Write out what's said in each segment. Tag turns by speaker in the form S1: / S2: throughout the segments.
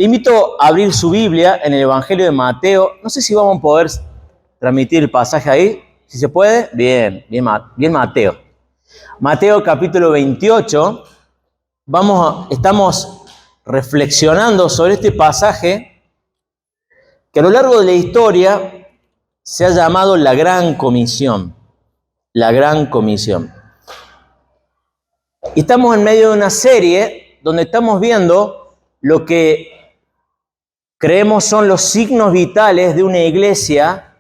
S1: Le invito a abrir su Biblia en el Evangelio de Mateo. No sé si vamos a poder transmitir el pasaje ahí. Si se puede, bien Mateo. Mateo capítulo 28. Estamos reflexionando sobre este pasaje que a lo largo de la historia se ha llamado la Gran Comisión. La Gran Comisión. Y estamos en medio de una serie donde estamos viendo lo que creemos son los signos vitales de una iglesia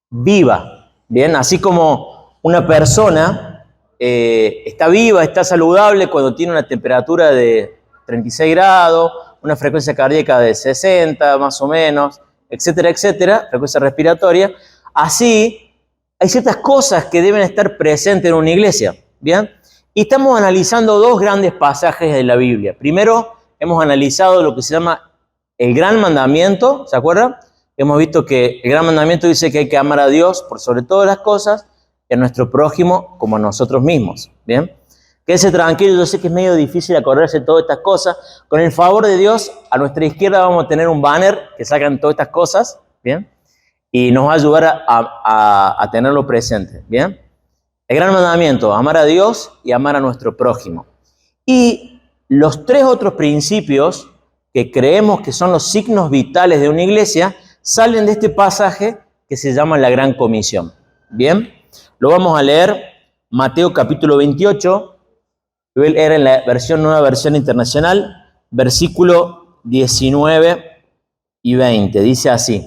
S1: viva. Bien, así como una persona está viva, está saludable cuando tiene una temperatura de 36 grados, una frecuencia cardíaca de 60 más o menos, etcétera, etcétera, frecuencia respiratoria. Así hay ciertas cosas que deben estar presentes en una iglesia. Bien, y estamos analizando dos grandes pasajes de la Biblia. Primero, hemos analizado lo que se llama el Gran Mandamiento, ¿se acuerdan? Hemos visto que el Gran Mandamiento dice que hay que amar a Dios por sobre todas las cosas y a nuestro prójimo como a nosotros mismos, ¿bien? Quédese tranquilo, yo sé que es medio difícil acordarse de todas estas cosas. Con el favor de Dios, a nuestra izquierda vamos a tener un banner que sacan todas estas cosas, ¿bien? Y nos va a ayudar a tenerlo presente, ¿bien? El Gran Mandamiento, amar a Dios y amar a nuestro prójimo. Y los tres otros principios que creemos que son los signos vitales de una iglesia, salen de este pasaje que se llama la Gran Comisión. Bien, lo vamos a leer, Mateo capítulo 28, voy a leer en la nueva versión internacional, versículo 19 y 20, dice así: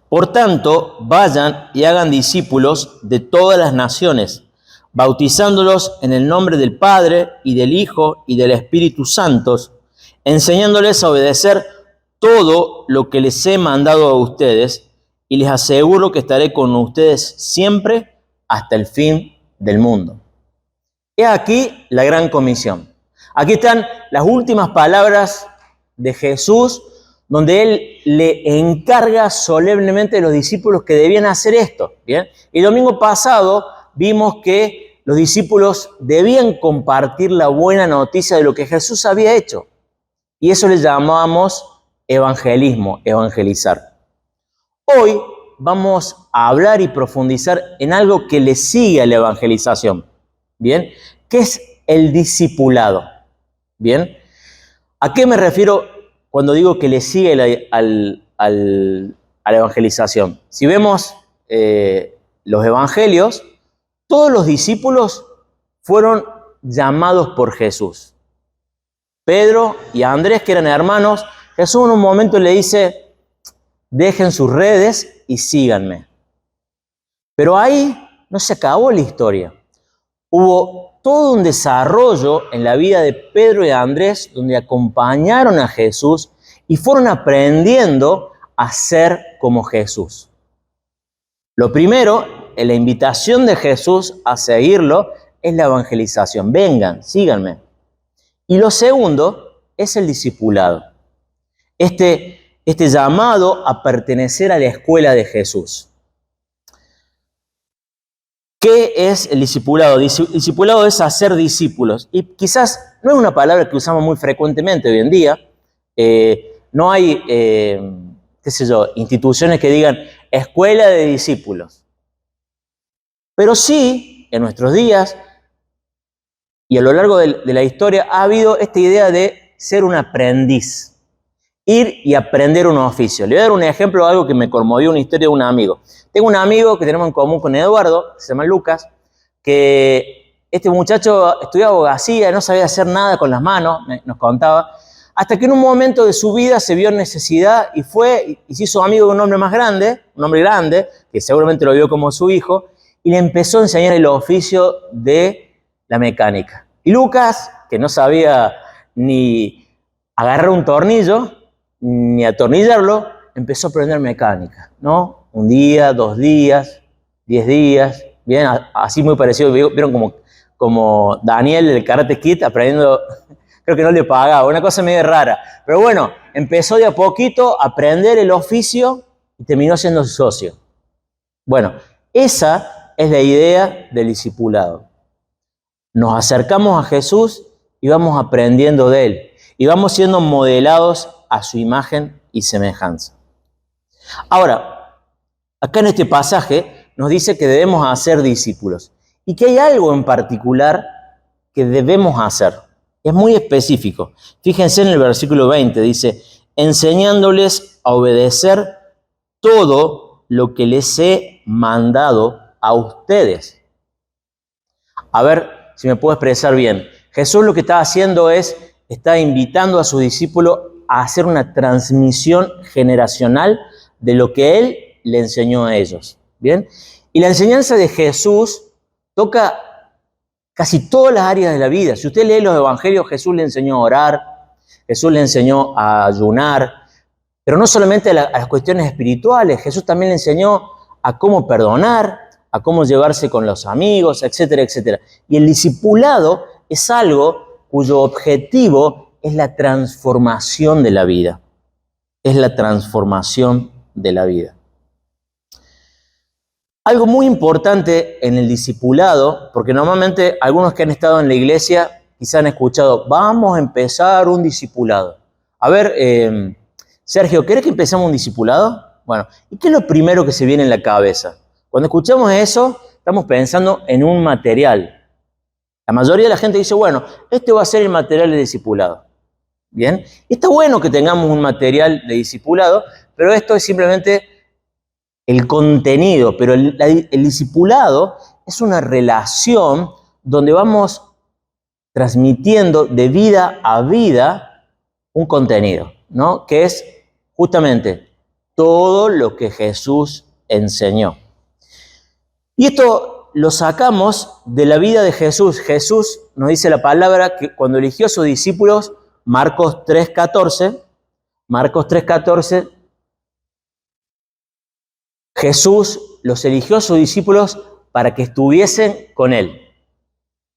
S1: Por tanto, vayan y hagan discípulos de todas las naciones, bautizándolos en el nombre del Padre y del Hijo y del Espíritu Santo, enseñándoles a obedecer todo lo que les he mandado a ustedes, y les aseguro que estaré con ustedes siempre hasta el fin del mundo. He aquí la Gran Comisión. Aquí están las últimas palabras de Jesús, donde Él le encarga solemnemente a los discípulos que debían hacer esto. ¿Bien? El domingo pasado vimos que los discípulos debían compartir la buena noticia de lo que Jesús había hecho. Y eso le llamamos evangelismo, evangelizar. Hoy vamos a hablar y profundizar en algo que le sigue a la evangelización. ¿Bien? ¿Qué es el discipulado? ¿Bien? ¿A qué me refiero cuando digo que le sigue a la evangelización? Si vemos los evangelios, todos los discípulos fueron llamados por Jesús. Pedro y Andrés, que eran hermanos, Jesús en un momento le dice: dejen sus redes y síganme. Pero ahí no se acabó la historia. Hubo todo un desarrollo en la vida de Pedro y Andrés, donde acompañaron a Jesús y fueron aprendiendo a ser como Jesús. Lo primero, en la invitación de Jesús a seguirlo, es la evangelización. Vengan, síganme. Y lo segundo es el discipulado. Este llamado a pertenecer a la escuela de Jesús. ¿Qué es el discipulado? Discipulado es hacer discípulos. Y quizás no es una palabra que usamos muy frecuentemente hoy en día. No hay, instituciones que digan escuela de discípulos. Pero sí, en nuestros días y a lo largo de la historia ha habido esta idea de ser un aprendiz. Ir y aprender un oficio. Le voy a dar un ejemplo de algo que me conmovió, una historia de un amigo. Tengo un amigo que tenemos en común con Eduardo, se llama Lucas, que este muchacho estudiaba abogacía, no sabía hacer nada con las manos, nos contaba, hasta que en un momento de su vida se vio en necesidad y fue y se hizo amigo de un hombre más grande, un hombre grande, que seguramente lo vio como su hijo, y le empezó a enseñar el oficio de la mecánica. Y Lucas, que no sabía ni agarrar un tornillo, ni atornillarlo, empezó a aprender mecánica, ¿no? Un día, 2 días, 10 días, bien, así muy parecido, vieron como Daniel del Karate Kid aprendiendo, creo que no le pagaba, una cosa medio rara, pero bueno, empezó de a poquito a aprender el oficio y terminó siendo su socio. Bueno, esa es la idea del discipulado. Nos acercamos a Jesús y vamos aprendiendo de Él. Y vamos siendo modelados a su imagen y semejanza. Ahora, acá en este pasaje nos dice que debemos hacer discípulos y que hay algo en particular que debemos hacer. Es muy específico. Fíjense en el versículo 20, dice, enseñándoles a obedecer todo lo que les he mandado a ustedes. A ver si me puedo expresar bien. Jesús lo que está haciendo está invitando a sus discípulos a hacer una transmisión generacional de lo que Él le enseñó a ellos. ¿Bien? Y la enseñanza de Jesús toca casi todas las áreas de la vida. Si usted lee los evangelios, Jesús le enseñó a orar, Jesús le enseñó a ayunar, pero no solamente a las cuestiones espirituales, Jesús también le enseñó a cómo perdonar, a cómo llevarse con los amigos, etcétera, etcétera. Y el discipulado es algo cuyo objetivo es la transformación de la vida. Es la transformación de la vida. Algo muy importante en el discipulado, porque normalmente algunos que han estado en la iglesia quizás han escuchado, vamos a empezar un discipulado. A ver, Sergio, ¿querés que empecemos un discipulado? Bueno, ¿y qué es lo primero que se viene en la cabeza? Cuando escuchamos eso, estamos pensando en un material. La mayoría de la gente dice, bueno, este va a ser el material de discipulado. Bien, y está bueno que tengamos un material de discipulado, pero esto es simplemente el contenido, pero el discipulado es una relación donde vamos transmitiendo de vida a vida un contenido, ¿no? Que es justamente todo lo que Jesús enseñó. Y esto lo sacamos de la vida de Jesús. Jesús nos dice la palabra que cuando eligió a sus discípulos, Marcos 3:14, Jesús los eligió a sus discípulos para que estuviesen con Él.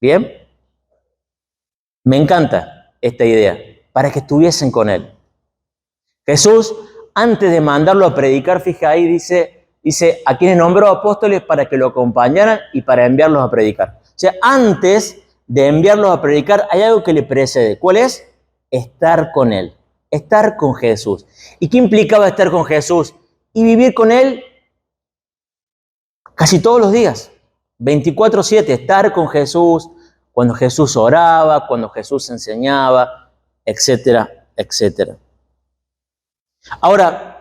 S1: ¿Bien? Me encanta esta idea, para que estuviesen con Él. Jesús, antes de mandarlo a predicar, fija ahí, dice a quienes nombró apóstoles para que lo acompañaran y para enviarlos a predicar. O sea, antes de enviarlos a predicar, hay algo que le precede. ¿Cuál es? Estar con Él, estar con Jesús. ¿Y qué implicaba estar con Jesús? Y vivir con Él casi todos los días, 24/7, estar con Jesús, cuando Jesús oraba, cuando Jesús enseñaba, etcétera, etcétera. Ahora,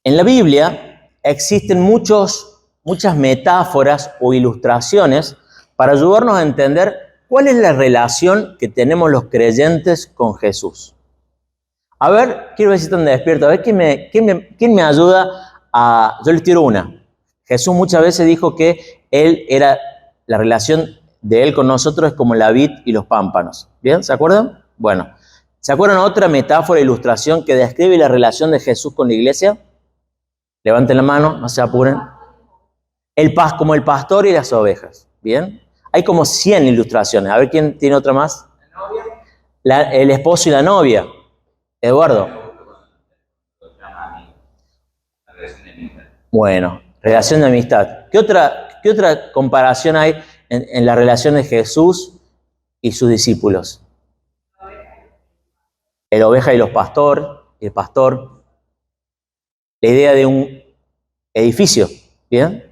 S1: en la Biblia existen muchas metáforas o ilustraciones para ayudarnos a entender cuál es la relación que tenemos los creyentes con Jesús. A ver, quiero ver si están despiertos. A ver, ¿quién me ayuda? Yo les tiro una. Jesús muchas veces dijo que la relación de Él con nosotros es como la vid y los pámpanos. ¿Bien? ¿Se acuerdan? Bueno, ¿se acuerdan otra metáfora, ilustración que describe la relación de Jesús con la iglesia? Levanten la mano, no se apuren. Como el pastor y las ovejas. ¿Bien? Hay como 100 ilustraciones. A ver, ¿quién tiene otra más? La novia. El esposo y la novia. Eduardo. Bueno, relación de amistad. ¿Qué otra comparación hay en la relación de Jesús y sus discípulos? El oveja y el pastor. La idea de un edificio, ¿bien?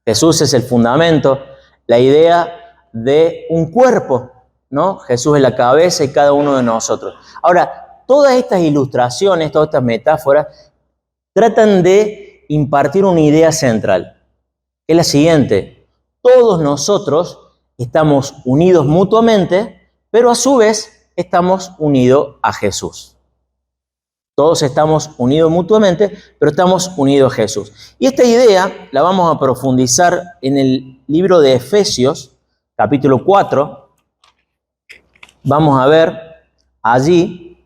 S1: Jesús es el fundamento. La idea de un cuerpo, ¿no? Jesús es la cabeza y cada uno de nosotros. Ahora, todas estas ilustraciones, todas estas metáforas, tratan de impartir una idea central, que es la siguiente: todos nosotros estamos unidos mutuamente, pero a su vez estamos unidos a Jesús. Todos estamos unidos mutuamente, pero estamos unidos a Jesús. Y esta idea la vamos a profundizar en el libro de Efesios, capítulo 4. Vamos a ver allí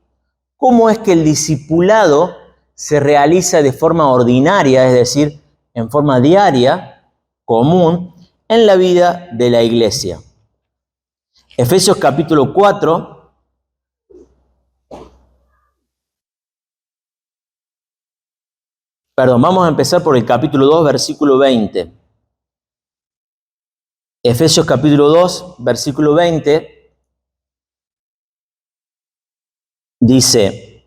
S1: cómo es que el discipulado se realiza de forma ordinaria, es decir, en forma diaria, común, en la vida de la iglesia. Efesios capítulo 4. Vamos a empezar por el capítulo 2, versículo 20. Efesios capítulo 2, versículo 20. Dice,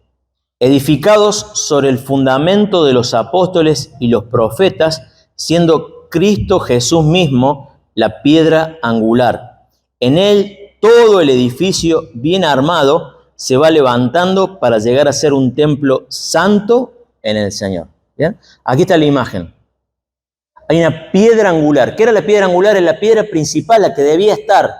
S1: edificados sobre el fundamento de los apóstoles y los profetas, siendo Cristo Jesús mismo la piedra angular. En él todo el edificio bien armado se va levantando para llegar a ser un templo santo en el Señor. ¿Bien? Aquí está la imagen. Hay una piedra angular. ¿Qué era la piedra angular? Es la piedra principal, la que debía estar.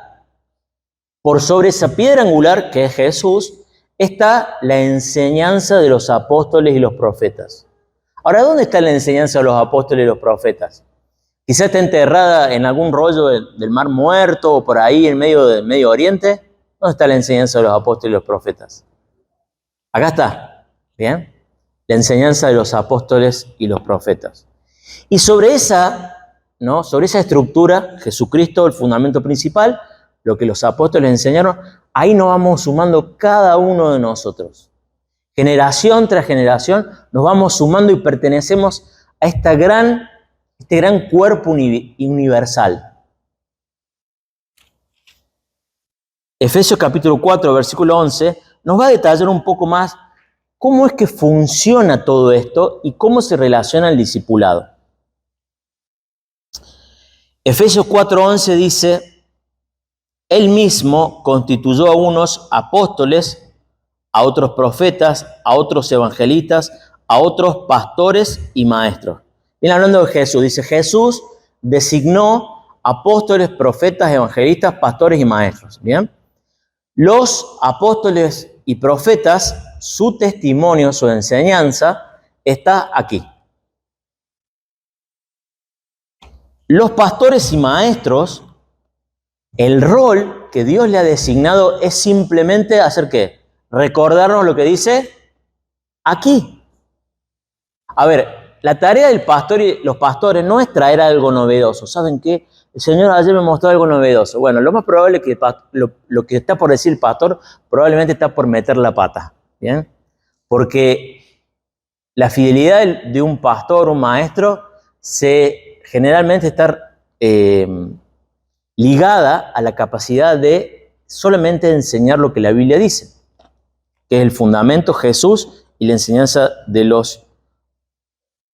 S1: Por sobre esa piedra angular, que es Jesús, está la enseñanza de los apóstoles y los profetas. Ahora, ¿dónde está la enseñanza de los apóstoles y los profetas? Quizás está enterrada en algún rollo del Mar Muerto o por ahí en medio del Medio Oriente. ¿Dónde está la enseñanza de los apóstoles y los profetas? Acá está, ¿bien? La enseñanza de los apóstoles y los profetas. Y sobre esa estructura, Jesucristo, el fundamento principal, lo que los apóstoles enseñaron, ahí nos vamos sumando cada uno de nosotros. Generación tras generación nos vamos sumando y pertenecemos a este gran cuerpo universal. Efesios capítulo 4, versículo 11, nos va a detallar un poco más cómo es que funciona todo esto y cómo se relaciona el discipulado. Efesios 4:11 dice, Él mismo constituyó a unos apóstoles, a otros profetas, a otros evangelistas, a otros pastores y maestros. Viene hablando de Jesús. Dice, Jesús designó apóstoles, profetas, evangelistas, pastores y maestros. ¿Bien? Los apóstoles y profetas, su testimonio, su enseñanza, está aquí. Los pastores y maestros, el rol que Dios le ha designado es simplemente hacer ¿qué? Recordarnos lo que dice aquí. A ver, la tarea del pastor y los pastores no es traer algo novedoso. ¿Saben qué? El Señor ayer me mostró algo novedoso. Bueno, lo más probable es que lo que está por decir el pastor probablemente está por meter la pata. ¿Bien? Porque la fidelidad de un pastor, un maestro, generalmente está ligada a la capacidad de solamente enseñar lo que la Biblia dice, que es el fundamento Jesús y la enseñanza de los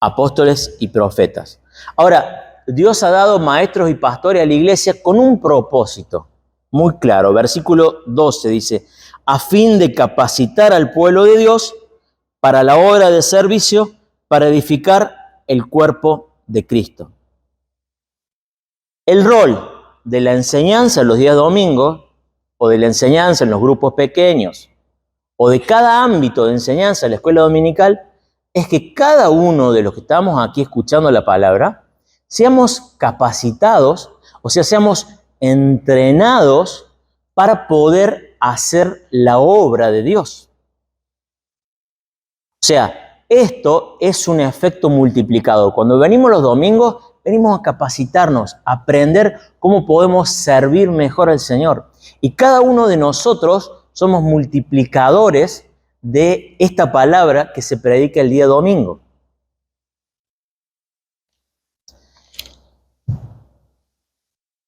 S1: apóstoles y profetas. Ahora, Dios ha dado maestros y pastores a la iglesia con un propósito muy claro. Versículo 12 dice, a fin de capacitar al pueblo de Dios para la obra de servicio, para edificar el cuerpo de Cristo. El rol de la enseñanza en los días domingos, o de la enseñanza en los grupos pequeños, o de cada ámbito de enseñanza en la escuela dominical, es que cada uno de los que estamos aquí escuchando la palabra, seamos capacitados, o sea, seamos entrenados para poder hacer la obra de Dios. O sea, esto es un efecto multiplicado. Cuando venimos los domingos, venimos a capacitarnos, a aprender cómo podemos servir mejor al Señor. Y cada uno de nosotros somos multiplicadores de esta palabra que se predica el día domingo.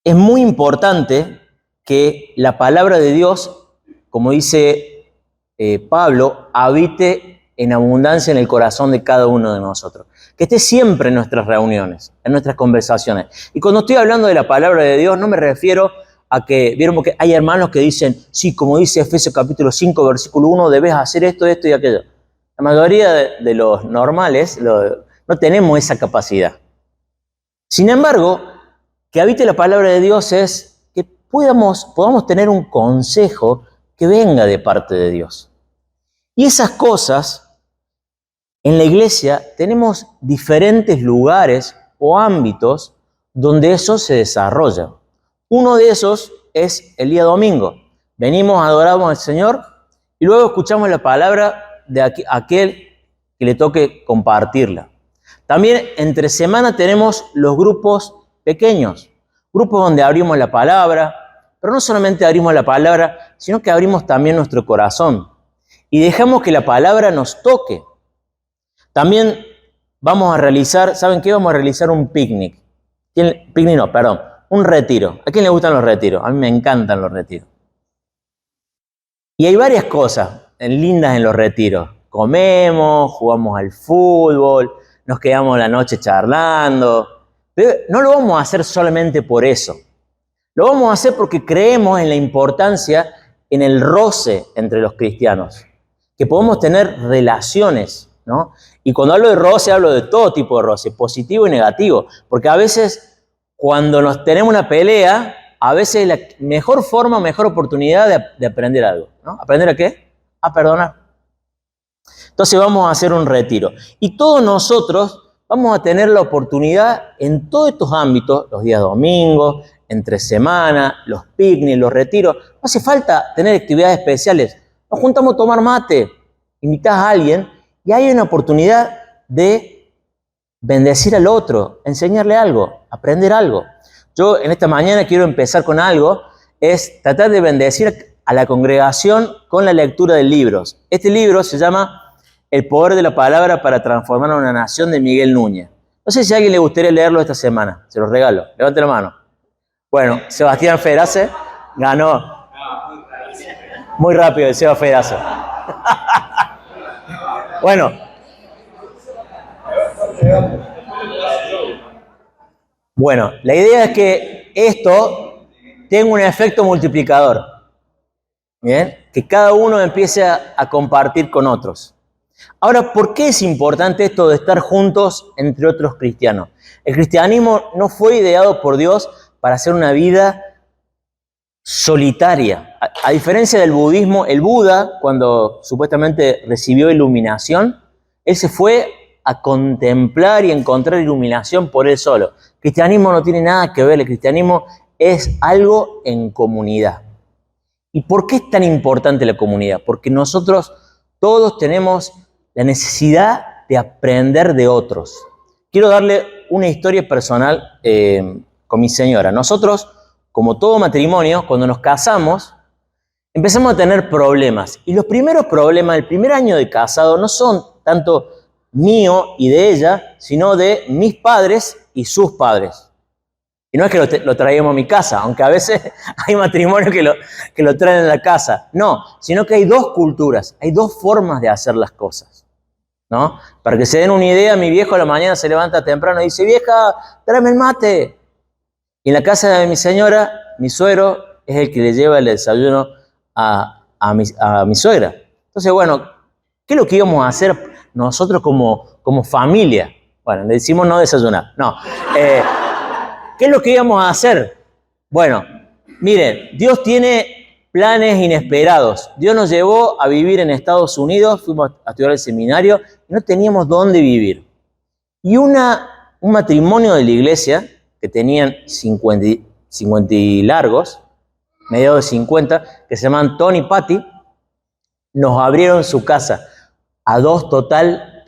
S1: Es muy importante que la palabra de Dios, como dice Pablo, habite en abundancia en el corazón de cada uno de nosotros. Que esté siempre en nuestras reuniones, en nuestras conversaciones. Y cuando estoy hablando de la palabra de Dios, no me refiero a que, vieron, porque hay hermanos que dicen, sí, como dice Efesios capítulo 5, versículo 1, debes hacer esto, esto y aquello. La mayoría de los normales no tenemos esa capacidad. Sin embargo, que habite la palabra de Dios es que podamos tener un consejo que venga de parte de Dios. Y esas cosas, en la iglesia tenemos diferentes lugares o ámbitos donde eso se desarrolla. Uno de esos es el día domingo. Venimos, adoramos al Señor y luego escuchamos la palabra de aquel que le toque compartirla. También entre semana tenemos los grupos pequeños, grupos donde abrimos la palabra, pero no solamente abrimos la palabra, sino que abrimos también nuestro corazón y dejamos que la palabra nos toque. También vamos a realizar, ¿saben qué? Vamos a realizar un picnic. Un retiro. ¿A quién le gustan los retiros? A mí me encantan los retiros. Y hay varias cosas. lindas en los retiros. Comemos, jugamos al fútbol, nos quedamos la noche charlando. Pero no lo vamos a hacer solamente por eso. Lo vamos a hacer porque creemos en la importancia, en el roce entre los cristianos. Que podemos tener relaciones, ¿no? Y cuando hablo de roce, hablo de todo tipo de roce, positivo y negativo. Porque a veces, cuando nos tenemos una pelea, a veces es la mejor forma, mejor oportunidad de aprender algo, ¿no? ¿Aprender a qué? A perdonar. Entonces vamos a hacer un retiro. Y todos nosotros vamos a tener la oportunidad en todos estos ámbitos, los días domingos, entre semana, los picnics, los retiros. No hace falta tener actividades especiales. Nos juntamos a tomar mate, invitás a alguien y hay una oportunidad de bendecir al otro, enseñarle algo, aprender algo. Yo en esta mañana quiero empezar con algo, es tratar de bendecir a la congregación con la lectura de libros. Este libro se llama El poder de la palabra para transformar a una nación, de Miguel Núñez. No sé si a alguien le gustaría leerlo esta semana, se los regalo, levante la mano. Bueno, Sebastián Ferace ganó. Muy rápido el Seba Ferace. Bueno. Bueno, la idea es que esto tenga un efecto multiplicador. ¿Bien? Que cada uno empiece a compartir con otros. Ahora, ¿por qué es importante esto de estar juntos entre otros cristianos? El cristianismo no fue ideado por Dios para hacer una vida solitaria. A diferencia del budismo, el Buda, cuando supuestamente recibió iluminación, él se fue a contemplar y encontrar iluminación por él solo. El cristianismo no tiene nada que ver, el cristianismo es algo en comunidad. ¿Y por qué es tan importante la comunidad? Porque nosotros todos tenemos la necesidad de aprender de otros. Quiero darle una historia personal con mi señora. Nosotros, como todo matrimonio, cuando nos casamos, empezamos a tener problemas. Y los primeros problemas, el primer año de casado, no son tanto mío y de ella, sino de mis padres y sus padres. Y no es que lo traíamos a mi casa, aunque a veces hay matrimonios que lo traen a la casa. No, sino que hay dos culturas, hay dos formas de hacer las cosas, ¿no? Para que se den una idea, mi viejo a la mañana se levanta temprano y dice, vieja, tráeme el mate. Y en la casa de mi señora, mi suegro es el que le lleva el desayuno a mi suegra. Entonces, bueno, ¿qué es lo que íbamos a hacer nosotros como familia? Bueno, le decimos no desayunar, no. ¿Qué es lo que íbamos a hacer? Bueno, miren, Dios tiene planes inesperados. Dios nos llevó a vivir en Estados Unidos, fuimos a estudiar el seminario y no teníamos dónde vivir. Y un matrimonio de la iglesia, que tenían 50 y largos, mediados de 50, que se llaman Tony y Patty, nos abrieron su casa. A dos total,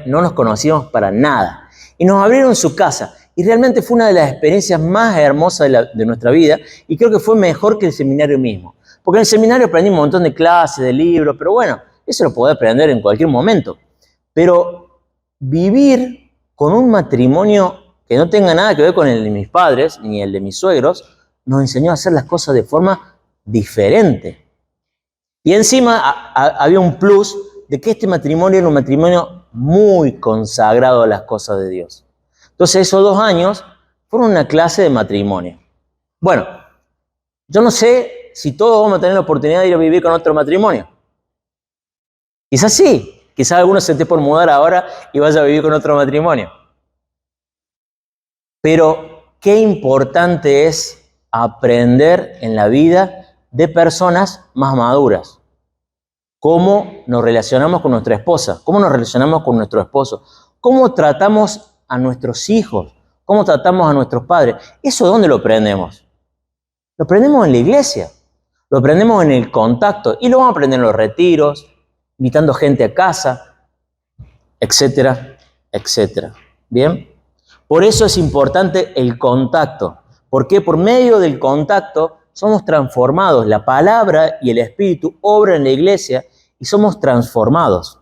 S1: no nos conocíamos para nada. Y nos abrieron su casa. Y realmente fue una de las experiencias más hermosas de nuestra vida y creo que fue mejor que el seminario mismo. Porque en el seminario aprendí un montón de clases, de libros, pero bueno, eso lo podés aprender en cualquier momento. Pero vivir con un matrimonio que no tenga nada que ver con el de mis padres ni el de mis suegros, nos enseñó a hacer las cosas de forma diferente. Y encima había un plus de que este matrimonio era un matrimonio muy consagrado a las cosas de Dios. Entonces esos 2 años fueron una clase de matrimonio. Bueno, yo no sé si todos vamos a tener la oportunidad de ir a vivir con otro matrimonio. Quizás sí, quizás alguno se esté por mudar ahora y vaya a vivir con otro matrimonio. Pero qué importante es aprender en la vida de personas más maduras. Cómo nos relacionamos con nuestra esposa, cómo nos relacionamos con nuestro esposo, cómo tratamos a nuestros hijos, cómo tratamos a nuestros padres. ¿Eso dónde lo aprendemos? Lo aprendemos en la iglesia, lo aprendemos en el contacto y lo vamos a aprender en los retiros, invitando gente a casa, etcétera, etcétera. ¿Bien? Por eso es importante el contacto, porque por medio del contacto somos transformados. La palabra y el Espíritu obran en la iglesia y somos transformados.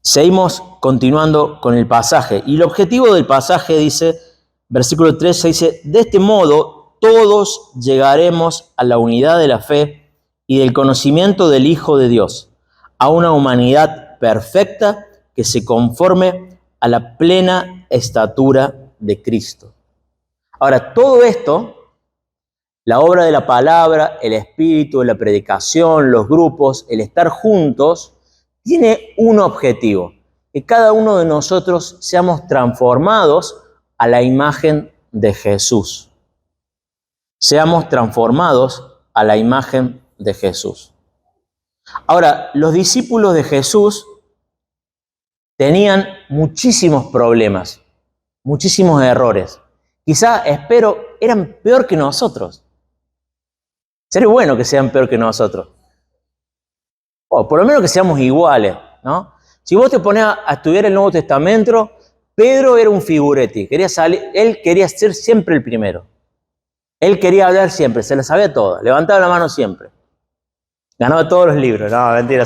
S1: Seguimos continuando con el pasaje. Y el objetivo del pasaje dice, versículo 13, dice, de este modo todos llegaremos a la unidad de la fe y del conocimiento del Hijo de Dios, a una humanidad perfecta que se conforme a la plena estatura de Cristo. Ahora, todo esto, la obra de la palabra, el espíritu, la predicación, los grupos, el estar juntos, tiene un objetivo: que cada uno de nosotros seamos transformados a la imagen de Jesús. Seamos transformados a la imagen de Jesús. Ahora, los discípulos de Jesús tenían muchísimos problemas, muchísimos errores. Quizá, eran peor que nosotros. Sería bueno que sean peor que nosotros. O por lo menos que seamos iguales, ¿no? Si vos te pones a estudiar el Nuevo Testamento, Pedro era un figuretti. Él quería ser siempre el primero. Él quería hablar siempre, se la sabía toda, levantaba la mano siempre. Ganaba todos los libros, no, mentira.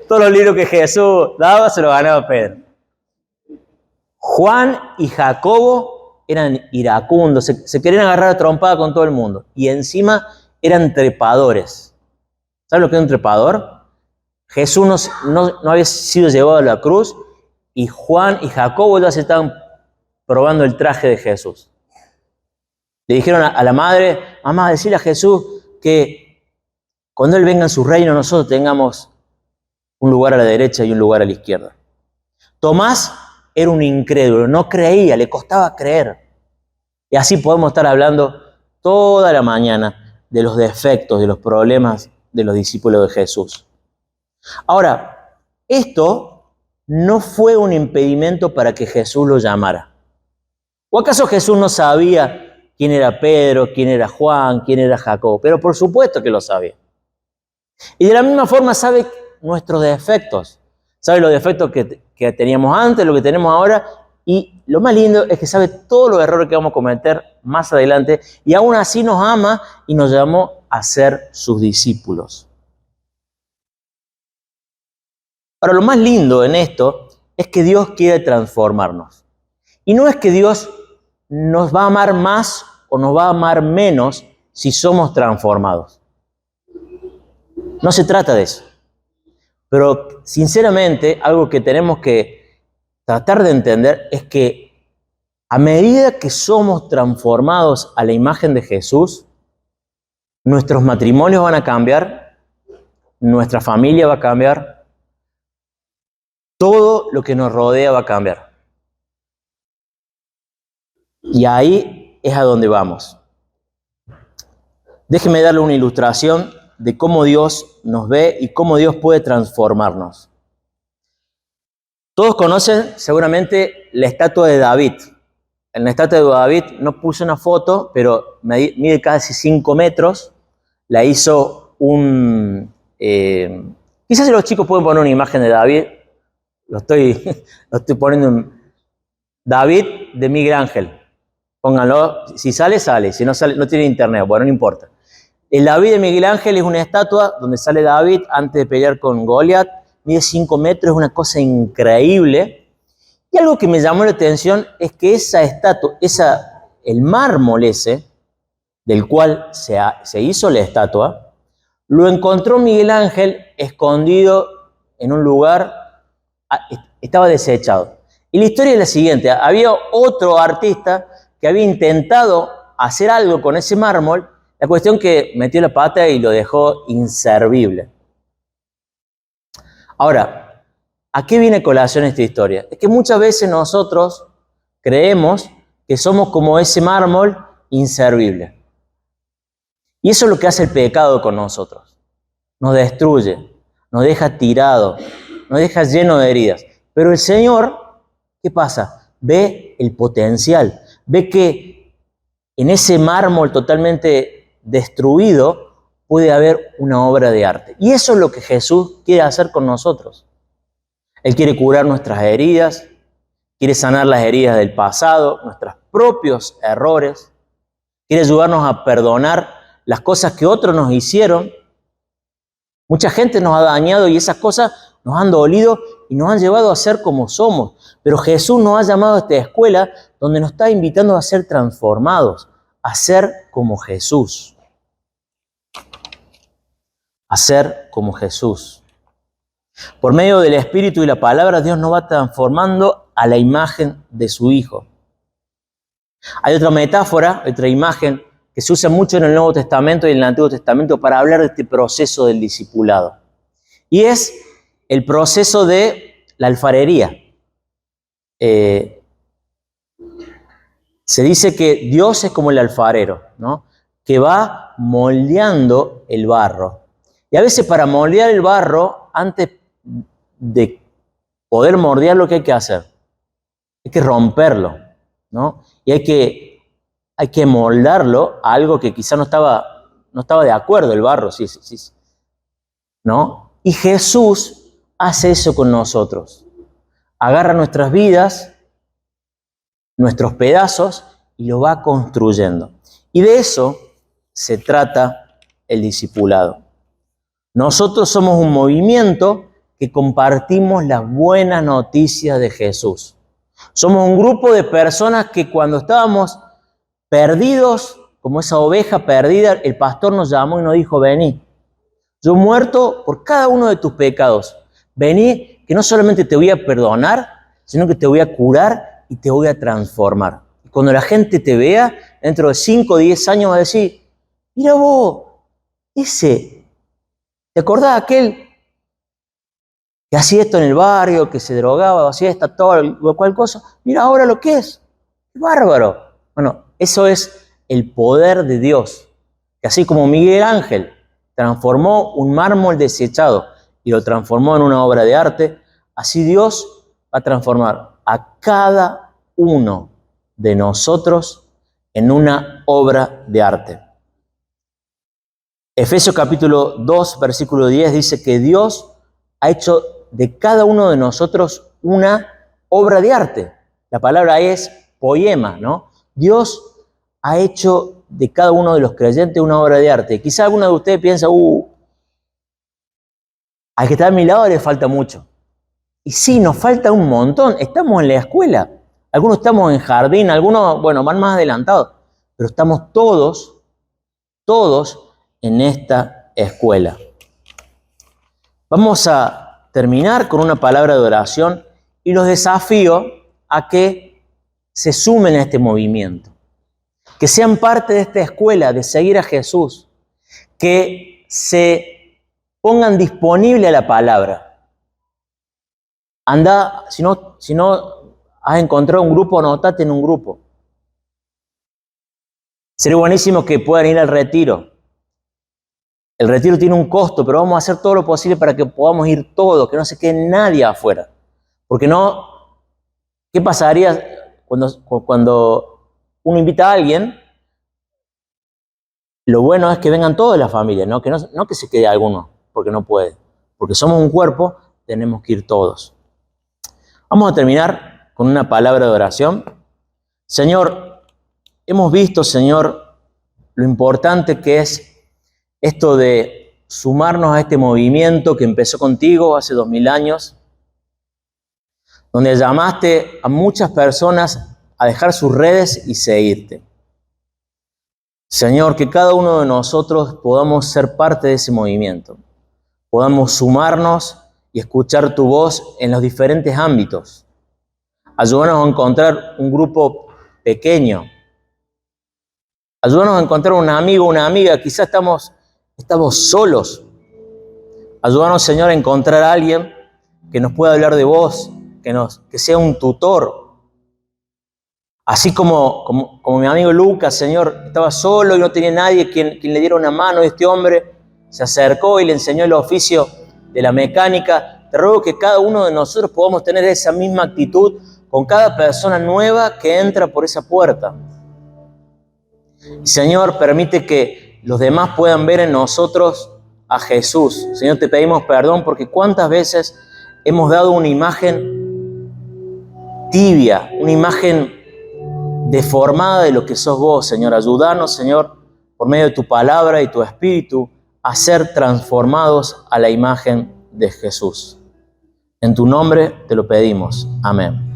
S1: Todos los libros que Jesús daba se los ganaba Pedro. Juan y Jacobo eran iracundos, se querían agarrar a trompada con todo el mundo. Y encima eran trepadores. ¿Sabes lo que es un trepador? Jesús no había sido llevado a la cruz y Juan y Jacobo ya se estaban probando el traje de Jesús. Le dijeron a la madre: mamá, decirle a Jesús que cuando Él venga en su reino nosotros tengamos un lugar a la derecha y un lugar a la izquierda. Tomás era un incrédulo, no creía, le costaba creer. Y así podemos estar hablando toda la mañana de los defectos, de los problemas de los discípulos de Jesús. Ahora, esto no fue un impedimento para que Jesús lo llamara. ¿O acaso Jesús no sabía quién era Pedro, quién era Juan, quién era Jacobo? Pero por supuesto que lo sabía. Y de la misma forma sabe nuestros defectos. Sabe los defectos que teníamos antes, lo que tenemos ahora. Y lo más lindo es que sabe todos los errores que vamos a cometer más adelante. Y aún así nos ama y nos llamó a ser sus discípulos. Ahora, lo más lindo en esto es que Dios quiere transformarnos. Y no es que Dios nos va a amar más o nos va a amar menos si somos transformados. No se trata de eso. Pero sinceramente, algo que tenemos que tratar de entender es que a medida que somos transformados a la imagen de Jesús, nuestros matrimonios van a cambiar, nuestra familia va a cambiar, todo lo que nos rodea va a cambiar. Y ahí es a donde vamos. Déjeme darle una ilustración de cómo Dios nos ve y cómo Dios puede transformarnos. Todos conocen seguramente la estatua de David. En la estatua de David no puse una foto, pero mide casi 5 metros. La hizo quizás los chicos pueden poner una imagen de David. Lo estoy poniendo. David de Miguel Ángel. Pónganlo. Si sale, sale. Si no sale, no tiene internet. Bueno, no importa. El David de Miguel Ángel es una estatua donde sale David antes de pelear con Goliat. Mide 5 metros, es una cosa increíble. Y algo que me llamó la atención es que esa estatua, el mármol ese, del cual se hizo la estatua, lo encontró Miguel Ángel escondido en un lugar, estaba desechado. Y la historia es la siguiente: había otro artista que había intentado hacer algo con ese mármol. La cuestión que metió la pata y lo dejó inservible. Ahora, ¿a qué viene a colación esta historia? Es que muchas veces nosotros creemos que somos como ese mármol inservible. Y eso es lo que hace el pecado con nosotros. Nos destruye, nos deja tirado, nos deja lleno de heridas. Pero el Señor, ¿qué pasa? Ve el potencial, ve que en ese mármol totalmente destruido puede haber una obra de arte. Y eso es lo que Jesús quiere hacer con nosotros. Él quiere curar nuestras heridas, quiere sanar las heridas del pasado, nuestros propios errores, quiere ayudarnos a perdonar las cosas que otros nos hicieron. Mucha gente nos ha dañado y esas cosas nos han dolido y nos han llevado a ser como somos. Pero Jesús nos ha llamado a esta escuela donde nos está invitando a ser transformados, a ser como Jesús. a ser como Jesús. Por medio del Espíritu y la palabra, Dios nos va transformando a la imagen de su Hijo. Hay otra metáfora, otra imagen que se usa mucho en el Nuevo Testamento y en el Antiguo Testamento para hablar de este proceso del discipulado. Y es el proceso de la alfarería. Se dice que Dios es como el alfarero, ¿no? Que va moldeando el barro. Y a veces para moldear el barro, antes de poder moldear, ¿qué hay que hacer? Hay que romperlo, ¿no? Y hay que moldarlo a algo que quizá no estaba de acuerdo el barro, sí, ¿no? Y Jesús hace eso con nosotros. Agarra nuestras vidas, nuestros pedazos, y lo va construyendo. Y de eso se trata el discipulado. Nosotros somos un movimiento que compartimos las buenas noticias de Jesús. Somos un grupo de personas que cuando estábamos perdidos, como esa oveja perdida, el pastor nos llamó y nos dijo: vení, yo he muerto por cada uno de tus pecados. Vení, que no solamente te voy a perdonar, sino que te voy a curar y te voy a transformar. Y cuando la gente te vea, dentro de 5 o 10 años va a decir: mira vos, ¿te acordás de aquel que hacía esto en el barrio, que se drogaba, o hacía esta cual cosa? Mira ahora lo que es. ¡Qué bárbaro! Bueno, eso es el poder de Dios. Que así como Miguel Ángel transformó un mármol desechado y lo transformó en una obra de arte, así Dios va a transformar a cada uno de nosotros en una obra de arte. Efesios capítulo 2, versículo 10 dice que Dios ha hecho de cada uno de nosotros una obra de arte. La palabra es poema, ¿no? Dios ha hecho de cada uno de los creyentes una obra de arte. Quizá alguno de ustedes piensa: al que está a mi lado le falta mucho. Y sí, nos falta un montón. Estamos en la escuela. Algunos estamos en jardín, algunos, van más adelantados. Pero estamos todos en esta escuela. Vamos a terminar con una palabra de oración y los desafío a que se sumen a este movimiento. Que sean parte de esta escuela de seguir a Jesús. Que se pongan disponible a la palabra. Anda, si no has encontrado un grupo, anotate en un grupo. Sería buenísimo que puedan ir al retiro. El retiro tiene un costo, pero vamos a hacer todo lo posible para que podamos ir todos, que no se quede nadie afuera. Porque no, ¿qué pasaría cuando uno invita a alguien? Lo bueno es que vengan toda la familia, ¿no? No que se quede alguno, porque no puede. Porque somos un cuerpo, tenemos que ir todos. Vamos a terminar con una palabra de oración. Señor, hemos visto, Señor, lo importante que es esto de sumarnos a este movimiento que empezó contigo hace 2000 años, donde llamaste a muchas personas a dejar sus redes y seguirte. Señor, que cada uno de nosotros podamos ser parte de ese movimiento, podamos sumarnos y escuchar tu voz en los diferentes ámbitos. Ayúdanos a encontrar un grupo pequeño. Ayúdanos a encontrar un amigo, una amiga. Quizás estamos solos. Ayúdanos, Señor, a encontrar a alguien que nos pueda hablar de vos, que sea un tutor. Así como mi amigo Lucas, Señor, estaba solo y no tenía nadie quien le diera una mano. Este hombre se acercó y le enseñó el oficio de la mecánica. Te ruego que cada uno de nosotros podamos tener esa misma actitud con cada persona nueva que entra por esa puerta. Señor, permite que los demás puedan ver en nosotros a Jesús. Señor, te pedimos perdón porque cuántas veces hemos dado una imagen tibia, una imagen deformada de lo que sos vos, Señor. Ayúdanos, Señor, por medio de tu palabra y tu espíritu, a ser transformados a la imagen de Jesús. En tu nombre te lo pedimos. Amén.